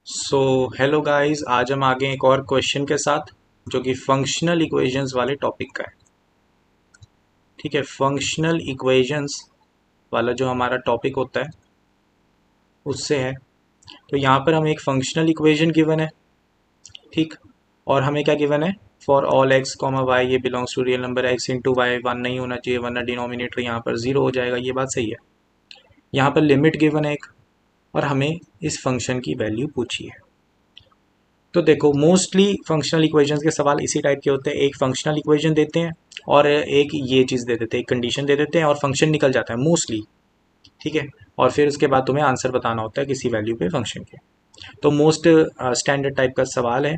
So hello guys, आज हम आगे एक और क्वेश्चन के साथ जो कि फंक्शनल इक्वेशंस वाले टॉपिक का है। ठीक है, फंक्शनल इक्वेशंस वाला जो हमारा टॉपिक होता है उससे है। तो यहाँ पर हमें एक फंक्शनल इक्वेशन गिवन है। ठीक, और हमें क्या गिवन है? For all x comma y ये belongs to real number x into y one नहीं होना चाहिए वरना डिनोमिनेटर यहाँ पर जीरो हो जाएगा। ये बात सही है। यहाँ पर लिमिट गिवन है एक, और हमें इस फंक्शन की वैल्यू पूछी है। तो देखो, मोस्टली फंक्शनल इक्वेशंस के सवाल इसी टाइप के होते हैं। एक फंक्शनल इक्वेशन देते हैं और एक ये चीज़ दे देते हैं, एक कंडीशन दे देते हैं और फंक्शन निकल जाता है मोस्टली। ठीक है, और फिर उसके बाद तुम्हें आंसर बताना होता है किसी वैल्यू पे फंक्शन के। तो मोस्ट स्टैंडर्ड टाइप का सवाल है।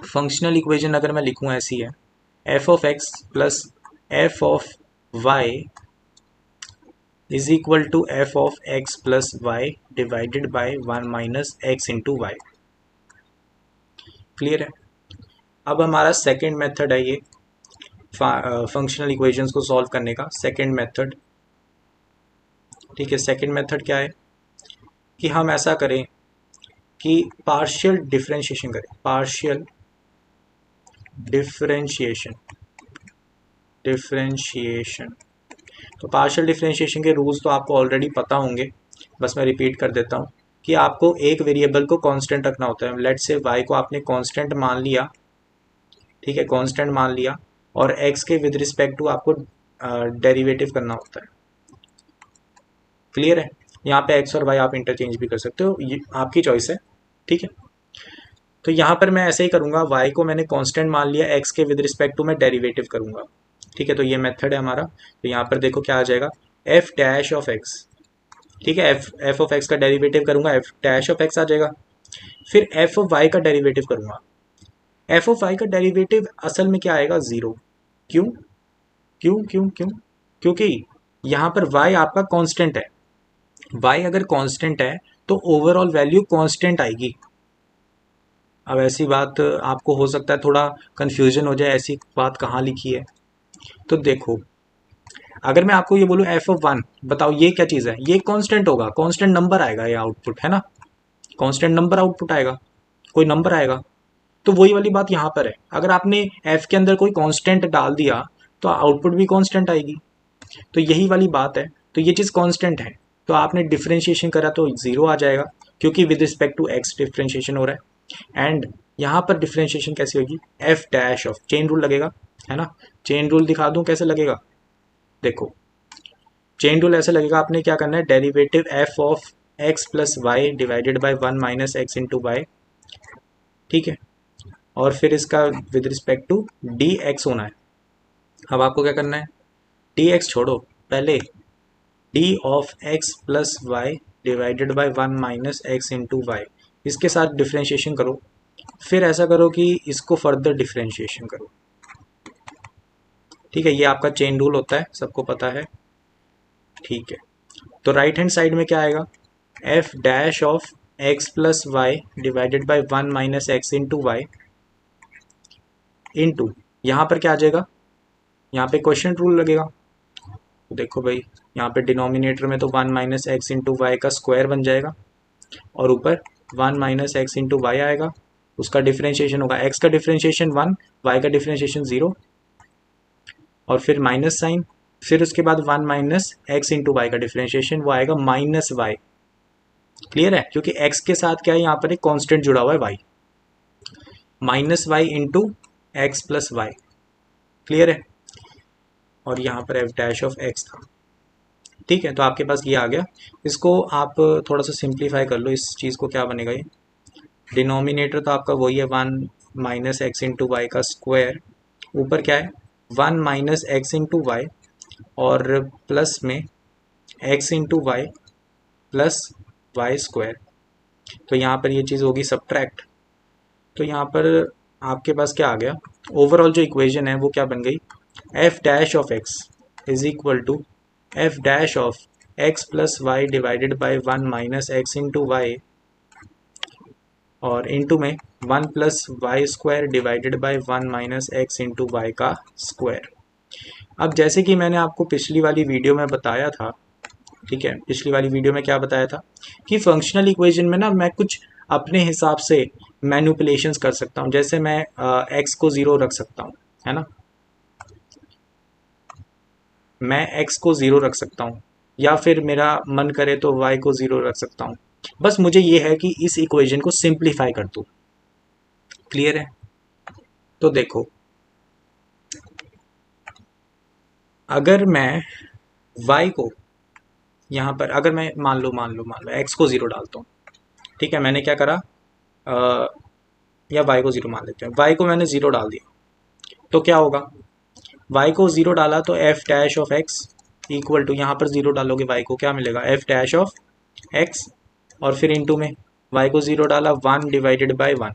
फंक्शनल इक्वेशन अगर मैं लिखूँ ऐसी है, F of X plus F of Y is equal to F of X plus Y divided by one minus X into Y. Clear है? अब हमारा सेकेंड मेथड है ये फंक्शनल इक्वेशंस को सॉल्व करने का सेकेंड मेथड। ठीक है, सेकेंड मेथड क्या है कि हम ऐसा करें कि पार्शियल डिफरेंशिएशन करें। पार्शियल डिफरेंशिएशन डिफरेंशिएशन तो पार्शियल डिफरेंशिएशन के रूल्स तो आपको ऑलरेडी पता होंगे, बस मैं रिपीट कर देता हूँ कि आपको एक वेरिएबल को कांस्टेंट रखना होता है। लेट्स से वाई को आपने कांस्टेंट मान लिया। ठीक है, कांस्टेंट मान लिया, और एक्स के विद रिस्पेक्ट टू आपको डेरिवेटिव करना होता है। क्लियर है? यहाँ पे एक्स और वाई आप इंटरचेंज भी कर सकते हो, ये आपकी चॉइस है। ठीक है, तो यहाँ पर मैं ऐसे ही करूँगा, वाई को मैंने कांस्टेंट मान लिया, एक्स के विद रिस्पेक्ट टू मैं डेरिवेटिव करूँगा। ठीक है, तो ये मेथड है हमारा। तो यहाँ पर देखो क्या आ जाएगा, एफ डैश ऑफ एक्स। ठीक है, एफ ऑफ एक्स का डेरिवेटिव करूँगा, एफ डैश ऑफ एक्स आ जाएगा। फिर एफ ऑफ वाई का डेरिवेटिव करूँगा। एफ ऑफ वाई का डेरिवेटिव असल में क्या आएगा? ज़ीरो। क्यों क्यों क्यों क्यों? क्योंकि यहाँ पर y आपका कांस्टेंट है। y अगर कांस्टेंट है तो ओवरऑल वैल्यू कांस्टेंट आएगी। अब ऐसी बात आपको हो सकता है थोड़ा कंफ्यूजन हो जाए, ऐसी बात कहाँ लिखी है? तो देखो, अगर मैं आपको ये बोलूँ एफ ऑफ वन, बताओ ये क्या चीज़ है? ये कांस्टेंट होगा, कांस्टेंट नंबर आएगा, ये आउटपुट है ना, कांस्टेंट नंबर आउटपुट आएगा, कोई नंबर आएगा। तो वही वाली बात यहाँ पर है, अगर आपने एफ के अंदर कोई कांस्टेंट डाल दिया तो आउटपुट भी कांस्टेंट आएगी। तो यही वाली बात है। तो ये चीज़ कांस्टेंट है, तो आपने डिफरेंशिएशन करा तो ज़ीरो आ जाएगा, क्योंकि with respect to X differentiation हो रहा है। एंड यहाँ पर डिफरेंशिएशन कैसे होगी? F dash of, chain rule लगेगा, है ना। चेन रूल दिखा दूँ कैसे लगेगा? देखो, चेन रूल ऐसे लगेगा, आपने क्या करना है, derivative F of X plus Y divided by one minus X into Y. ठीक है, और फिर इसका with respect to D X होना है। अब आपको क्या करना है, डी एक्स छोड़ो, पहले D of X plus Y divided by one minus X into Y, इसके साथ डिफ्रेंशिएशन करो। फिर ऐसा करो कि इसको फर्दर डिफ्रेंशिएशन करो। ठीक है, ये आपका चेन रूल होता है, सबको पता है। ठीक है, तो राइट हैंड साइड में क्या आएगा, F dash of X plus Y divided by one minus X into Y into, यहाँ पर क्या आ जाएगा, यहाँ पे क्वेश्चन रूल लगेगा। तो देखो भाई, यहाँ पे डिनोमिनेटर में तो one minus X into Y का स्क्वायर बन जाएगा, और ऊपर one minus X into Y आएगा, उसका डिफ्रेंशिएशन होगा, एक्स का डिफ्रेंशिएशन वन, वाई का डिफ्रेंशिएशन जीरो, और फिर माइनस साइन, फिर उसके बाद one minus X into Y का डिफ्रेंशिएशन, वो आएगा माइनस वाई। क्लियर है? क्योंकि एक्स के साथ क्या है, यहाँ पर एक कॉन्स्टेंट जुड़ा हुआ है Y, minus Y into X plus Y. Clear है? और यहाँ पर एफ डैश ऑफ एक्स था। ठीक है, तो आपके पास ये आ गया। इसको आप थोड़ा सा सिंप्लीफाई कर लो, इस चीज़ को क्या बनेगा, ये डिनोमिनेटर तो आपका वही है, one minus X into Y का स्क्वायर, ऊपर क्या है, one minus X into Y, और प्लस में X into Y plus Y square. तो यहाँ पर ये चीज़ होगी सब्ट्रैक्ट। तो यहाँ पर आपके पास क्या आ गया, ओवरऑल जो इक्वेशन है वो क्या बन गई, F dash of X is equal to F dash of X plus Y divided by one minus X into Y, और इंटू में one plus Y square divided by one minus X into Y का square. अब जैसे कि मैंने आपको पिछली वाली वीडियो में बताया था, ठीक है, पिछली वाली वीडियो में क्या बताया था कि फंक्शनल इक्वेशन में ना मैं कुछ अपने हिसाब से मैनिपुलेशंस कर सकता हूँ। जैसे मैं एक्स को ज़ीरो रख सकता हूँ, है ना, मैं एक्स को ज़ीरो रख सकता हूँ, या फिर मेरा मन करे तो वाई को ज़ीरो रख सकता हूँ। बस मुझे ये है कि इस इक्वेशन को सिंप्लीफाई कर दूँ। क्लियर है? तो देखो, अगर मैं y को यहाँ पर, अगर मैं मान लो x को ज़ीरो डालता हूँ, ठीक है, मैंने क्या करा, अ, या y को ज़ीरो मान लेते हैं, y को मैंने ज़ीरो डाल दिया, तो क्या होगा, y को ज़ीरो डाला तो f dash of x equal to, यहाँ पर ज़ीरो डालोगे y को क्या मिलेगा, f डैश ऑफ x, और फिर इंटू में y को ज़ीरो डाला 1/1।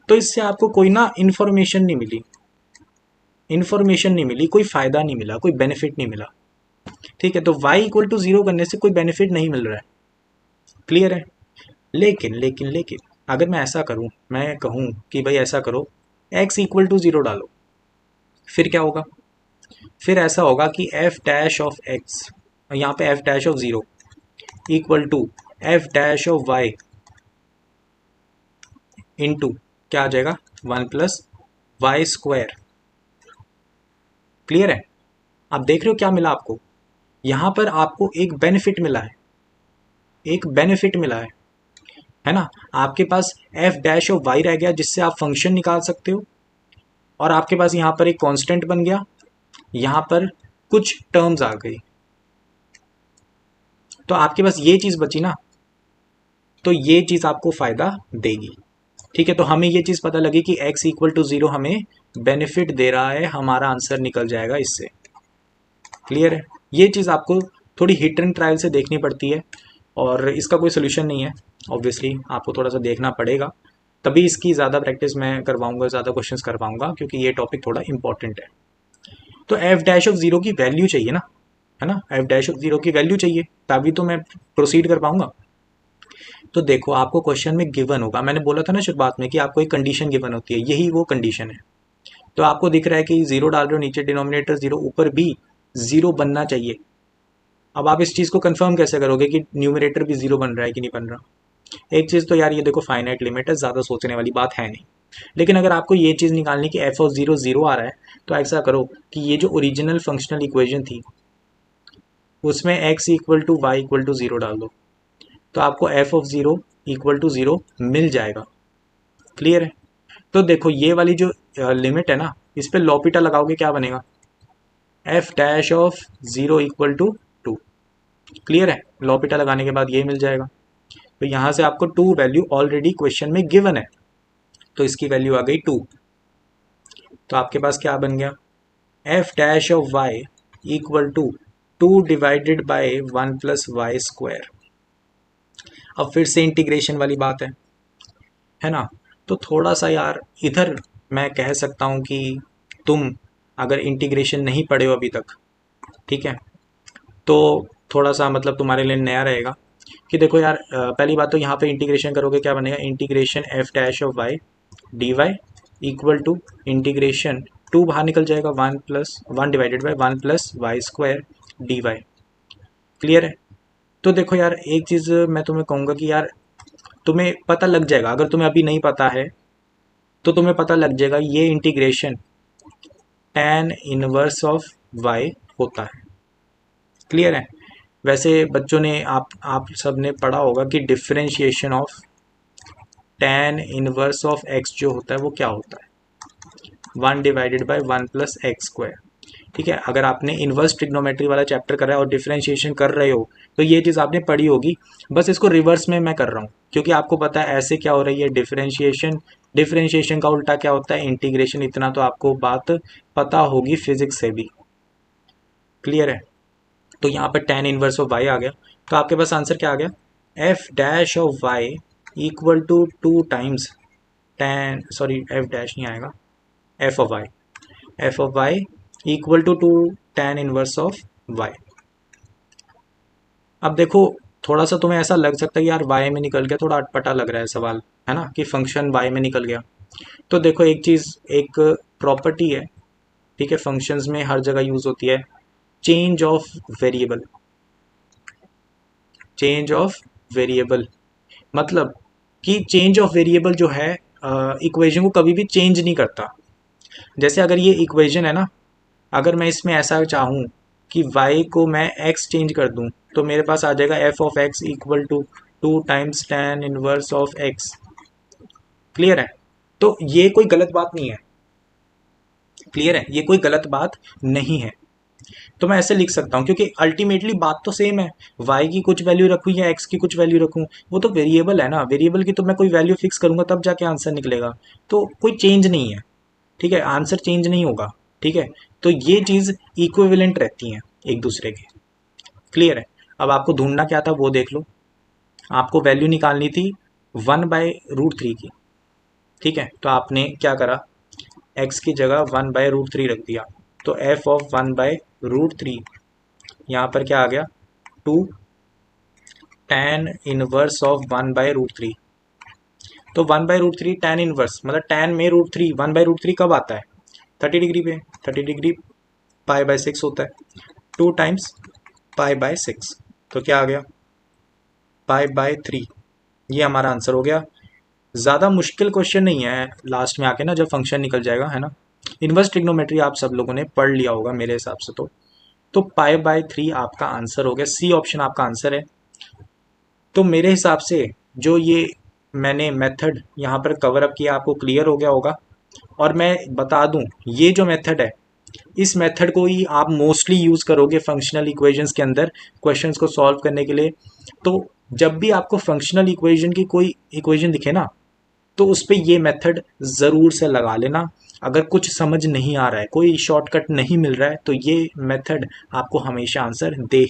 तो इससे आपको कोई ना इन्फॉर्मेशन नहीं मिली, कोई फ़ायदा नहीं मिला, कोई बेनिफिट नहीं मिला। ठीक है, तो y इक्वल टू ज़ीरो करने से कोई बेनिफिट नहीं मिल रहा है। क्लियर है? लेकिन अगर मैं ऐसा करूं, मैं कहूं कि भाई ऐसा करो, x इक्वल टू ज़ीरो डालो, फिर क्या होगा, फिर ऐसा होगा कि f डैश ऑफ x, यहाँ पे f dash of zero equal to f dash of y into क्या आ जाएगा, 1 + y²। क्लियर है? आप देख रहे हो क्या मिला आपको, यहाँ पर आपको एक बेनिफिट मिला है, एक बेनिफिट मिला है ना। आपके पास f डैश ऑफ y रह गया जिससे आप फंक्शन निकाल सकते हो, और आपके पास यहाँ पर एक कांस्टेंट बन गया, यहाँ पर कुछ टर्म्स आ गई, तो आपके पास ये चीज़ बची ना, तो ये चीज़ आपको फ़ायदा देगी। ठीक है, तो हमें ये चीज़ पता लगी कि x इक्वल टू ज़ीरो हमें बेनिफिट दे रहा है, हमारा आंसर निकल जाएगा इससे। क्लियर है? ये चीज़ आपको थोड़ी हिट एंड ट्रायल से देखनी पड़ती है, और इसका कोई सोल्यूशन नहीं है, ऑब्वियसली आपको थोड़ा सा देखना पड़ेगा, तभी इसकी ज़्यादा प्रैक्टिस मैं करवाऊंगा, ज़्यादा क्वेश्चंस करवाऊंगा, क्योंकि ये टॉपिक थोड़ा इंपॉर्टेंट है। तो एफ डैश ऑफ ज़ीरो की वैल्यू चाहिए ना, है ना, एफ डैश ऑफ ज़ीरो की वैल्यू चाहिए, तभी तो मैं प्रोसीड कर पाऊंगा। तो देखो, आपको क्वेश्चन में गिवन होगा, मैंने बोला था ना शुरुआत में कि आपको एक कंडीशन गिवन होती है, यही वो कंडीशन है। तो आपको दिख रहा है कि ज़ीरो डाल रहे हो, नीचे डिनोमिनेटर ज़ीरो, ऊपर भी ज़ीरो बनना चाहिए। अब आप इस चीज़ को कंफर्म कैसे करोगे कि न्यूमरेटर भी ज़ीरो बन रहा है कि नहीं बन रहा। एक चीज़ तो यार ये देखो, फाइनाइट लिमिट है, ज़्यादा सोचने वाली बात है नहीं। लेकिन अगर आपको ये चीज़ निकालनी कि एफ ऑफ ज़ीरो ज़ीरो आ रहा है, तो ऐसा करो कि ये जो ओरिजिनल फंक्शनल इक्वेशन थी उसमें x equal to y equal to zero डाल दो, तो आपको f of zero equal to zero मिल जाएगा। क्लियर है? तो देखो, ये वाली जो लिमिट है ना, इस पर लॉपिटा लगाओगे क्या बनेगा, F dash of zero equal to two. Clear है? लॉपिटा लगाने के बाद ये मिल जाएगा। तो यहाँ से आपको टू वैल्यू ऑलरेडी क्वेश्चन में गिवन है, तो इसकी वैल्यू आ गई टू। तो आपके पास क्या बन गया, F dash of Y equal to two divided by 1 + y²। अब फिर से इंटीग्रेशन वाली बात है ना। तो थोड़ा सा यार इधर मैं कह सकता हूँ कि तुम अगर इंटीग्रेशन नहीं पढ़े हो अभी तक, ठीक है, तो थोड़ा सा मतलब तुम्हारे लिए नया रहेगा कि देखो यार, पहली बात तो यहाँ पे इंटीग्रेशन करोगे क्या बनेगा, integration F dash of Y D Y equal to integration, two बाहर निकल जाएगा, 1 divided by 1 + y² D Y. Clear है? तो देखो यार, एक चीज़ मैं तुम्हें कहूँगा कि यार तुम्हें पता लग जाएगा, अगर तुम्हें अभी नहीं पता है तो तुम्हें पता लग जाएगा, ये integration tan inverse of y होता है। क्लियर है? वैसे बच्चों ने आप सब ने पढ़ा होगा कि differentiation of tan inverse of x जो होता है वो क्या होता है, 1/1 + x²। ठीक है, अगर आपने इनवर्स ट्रिग्नोमेट्री वाला चैप्टर करा है और डिफरेंशिएशन कर रहे हो तो ये चीज़ आपने पढ़ी होगी, बस इसको रिवर्स में मैं कर रहा हूँ क्योंकि आपको पता है ऐसे क्या हो रही है, डिफरेंशिएशन, डिफरेंशिएशन का उल्टा क्या होता है, इंटीग्रेशन। इतना तो आपको बात पता होगी फिजिक्स से भी। क्लियर है? तो यहाँ पर tan इनवर्स ऑफ y आ गया, तो आपके पास आंसर क्या आ गया, F dash of y equal to two times tan, sorry F dash नहीं आएगा, F of y, F of y equal to two tan inverse of y। अब देखो, थोड़ा सा तुम्हें ऐसा लग सकता है यार y में निकल गया, थोड़ा अटपटा लग रहा है सवाल, है ना, कि फंक्शन y में निकल गया। तो देखो, एक चीज़, एक प्रॉपर्टी है, ठीक है, फंक्शंस में हर जगह यूज़ होती है, change of variable. Change of variable मतलब कि चेंज ऑफ वेरिएबल जो है इक्वेशन को कभी भी चेंज नहीं करता। जैसे अगर ये इक्वेशन है ना, अगर मैं इसमें ऐसा चाहूँ कि y को मैं x चेंज कर दूँ तो मेरे पास आ जाएगा f of x equal to 2 times tan inverse of x। Clear है? तो ये कोई गलत बात नहीं है। क्लियर है? ये कोई गलत बात नहीं है। तो मैं ऐसे लिख सकता हूँ क्योंकि अल्टीमेटली बात तो सेम है। y की कुछ वैल्यू रखूँ या x की कुछ वैल्यू रखूँ, वो तो वेरिएबल है ना। वेरिएबल की तो मैं कोई वैल्यू फिक्स करूंगा तब जाके आंसर निकलेगा। तो कोई चेंज नहीं है। ठीक है, आंसर चेंज नहीं होगा। ठीक है, तो ये चीज़ इक्विवेलेंट रहती हैं एक दूसरे के। क्लियर है? अब आपको ढूंढना क्या था वो देख लो। आपको वैल्यू निकालनी थी 1/√3 की। ठीक है, तो आपने क्या करा, x की जगह 1/√3 रख दिया। तो f ऑफ 1/√3 यहाँ पर क्या आ गया, 2 tan इनवर्स ऑफ 1/√3। तो 1/√3 tan इनवर्स मतलब tan में √3, 1/√3 कब आता है, 30 डिग्री पे। 30 डिग्री π/6 होता है। 2 टाइम्स π/6, तो क्या आ गया, π/3। ये हमारा आंसर हो गया। ज़्यादा मुश्किल क्वेश्चन नहीं है लास्ट में आके ना, जब फंक्शन निकल जाएगा, है ना। इनवर्स ट्रिग्नोमेट्री आप सब लोगों ने पढ़ लिया होगा मेरे हिसाब से। तो π/3 आपका आंसर हो गया। सी ऑप्शन आपका आंसर है। तो मेरे हिसाब से जो ये मैंने मेथड यहाँ पर कवर अप किया आपको क्लियर हो गया होगा। और मैं बता दूं, ये जो मेथड है, इस मेथड को ही आप मोस्टली यूज़ करोगे फंक्शनल इक्वेशंस के अंदर क्वेश्चंस को सॉल्व करने के लिए। तो जब भी आपको फंक्शनल इक्वेशन की कोई इक्वेशन दिखे ना, तो उस पर ये मेथड ज़रूर से लगा लेना। अगर कुछ समझ नहीं आ रहा है, कोई शॉर्टकट नहीं मिल रहा है, तो ये मेथड आपको हमेशा आंसर दे ही